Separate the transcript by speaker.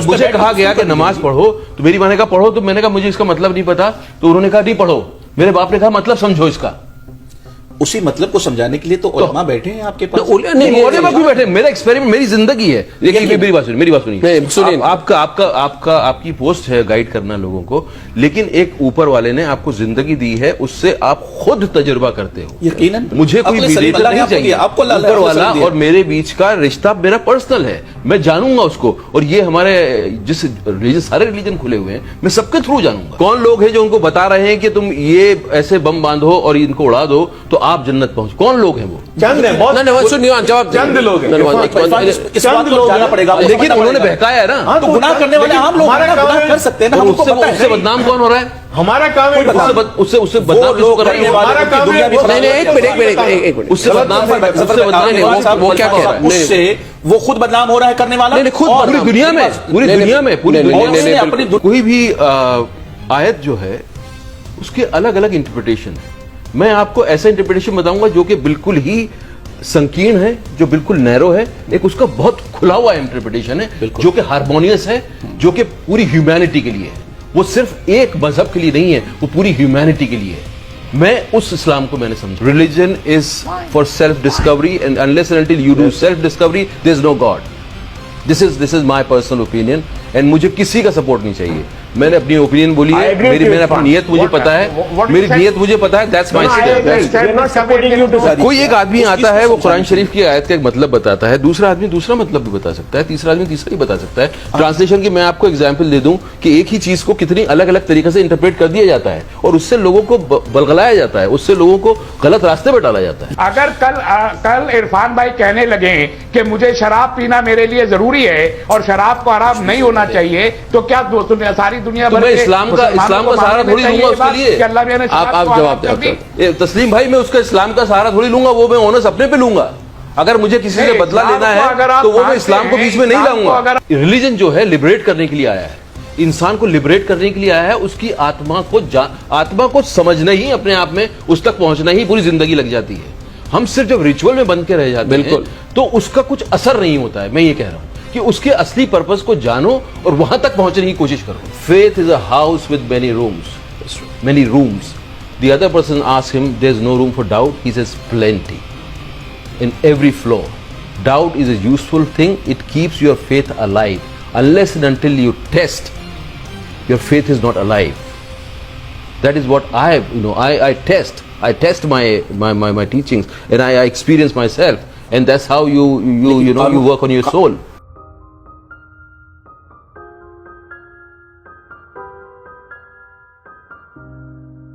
Speaker 1: مجھے کہا گیا کہ نماز پڑھو تو میری ماں نے کہا پڑھو, تو میں نے کہا مجھے اس کا مطلب نہیں پتا, تو انہوں نے کہا نہیں پڑھو. میرے باپ نے کہا مطلب سمجھو اس کا.
Speaker 2: اسی مطلب کو سمجھانے کے لیے تو علماء بیٹھے ہیں آپ کے پاس.
Speaker 1: نہیں علماء بھی بیٹھے, میرا ایکسپیریمنٹ میری زندگی ہے. میری بات سنیے, آپ کی پوسٹ ہے گائیڈ کرنا لوگوں کو, لیکن ایک اوپر والے نے آپ کو زندگی دی ہے, اس سے آپ خود تجربہ کرتے ہو.
Speaker 2: یقیناً
Speaker 1: مجھے کوئی میڈیٹر نہیں چاہیے. اوپر والا اور میرے بیچ کا رشتہ میرا پرسنل ہے, میں جانوں گا اس کو. اور یہ ہمارے جس ریلیجن, سارے ریلیجن کھلے ہوئے ہیں, میں سب کے تھرو جانوں گا. کون لوگ ہیں جو ان کو بتا رہے ہیں کہ تم یہ ایسے بم باندھو اور ان کو اڑا دو تو آپ جنت پہنچ؟ کون لوگ ہیں وہ؟
Speaker 3: چند ہیں, چند لوگ ہیں.
Speaker 1: لیکن انہوں نے بہکایا ہے نا,
Speaker 2: تو گناہ کرنے والے عام لوگ گناہ کر سکتے ہیں نا.
Speaker 1: اس سے بدنام کون ہو رہا ہے؟
Speaker 3: ہمارا کام ہے
Speaker 1: اس سے بدنام کس کو کر رہی ہے؟
Speaker 3: ہمارا کام ہے.
Speaker 1: اس سے بدنام
Speaker 2: وہ کیا کہہ رہا ہے, اس سے وہ خود بدنام ہو رہا ہے کرنے والا.
Speaker 1: پوری دنیا میں کوئی بھی آیت جو ہے اس کے الگ الگ انٹرپریٹیشن ہے. میں آپ کو ایسا انٹرپریٹیشن بتاؤں گا جو کہ بالکل ہی سنکین ہے, جو بالکل نیرو ہے. ایک اس کا بہت کھلا ہوا انٹرپریٹیشن ہے جو کہ ہارمونیس ہے, جو کہ پوری ہیومینٹی کے لیے ہے. وہ صرف ایک مذہب کے لیے نہیں ہے, وہ پوری ہیومینٹی کے لیے ہے. میں اس اسلام کو میں نے سمجھا. Religion is for self discovery, and unless and until you do self discovery there is no God. This is my personal opinion, and مجھے کسی کا سپورٹ نہیں چاہیے. میں نے اپنی اوپینین بولی ہے, میں نے اپنی نیت مجھے پتا ہے, میری نیت مجھے پتا ہے. That's my step. کوئی ایک آدمی آتا ہے, وہ قرآن شریف کی آیت کا ایک مطلب بتاتا ہے, دوسرا آدمی دوسرا مطلب بھی بتا سکتا ہے, تیسرا آدمی تیسرا ہی بتا سکتا ہے. ٹرانسلیشن کی میں آپ کو ایگزامپل دے دوں کہ ایک ہی چیز کو کتنی الگ الگ طریقے سے انٹرپریٹ کر دیا جاتا ہے, اور اس سے لوگوں کو بلغلایا جاتا ہے, اس سے لوگوں کو غلط راستے پہ ڈالا جاتا ہے.
Speaker 4: اگر کل عرفان بھائی کہنے لگے کہ مجھے شراب پینا میرے لیے ضروری ہے اور شراب کو حرام نہیں ہونا چاہیے, تو کیا ساری دنیا
Speaker 1: میں اسلام کا سہارا تھوڑی لوں گا اس کے لیے. آپ جواب دیں تسلیم بھائی, میں اس کا اسلام کا سہارا تھوڑی لوں گا, وہ میں اونس اپنے پہ لوں گا. اگر مجھے کسی سے بدلہ لینا ہے تو وہ میں اسلام کو بیچ میں نہیں لاؤں گا. ریلیجن جو ہے لبریٹ کرنے کے لیے آیا ہے, انسان کو لبریٹ کرنے کے لیے آیا ہے. اس کی آتما کو سمجھنا ہی, اپنے آپ میں اس تک پہنچنا ہی پوری زندگی لگ جاتی ہے. ہم صرف جب ریچول میں بن کے رہ جاتے ہیں تو اس کا کچھ اثر نہیں ہوتا ہے. میں یہ کہہ رہا ہوں کہ اس کے اصلی پرپز کو جانو اور وہاں تک پہنچنے کی کوشش کرو. Faith is a house with many rooms. Many rooms. The other person asks him, there's no room for doubt. He says, plenty. In every floor. Doubt is a useful thing. It keeps your faith alive. Unless and until you test, your faith is not alive. That is what I test. I test my teachings, and I experience myself. And that's how you work on your soul.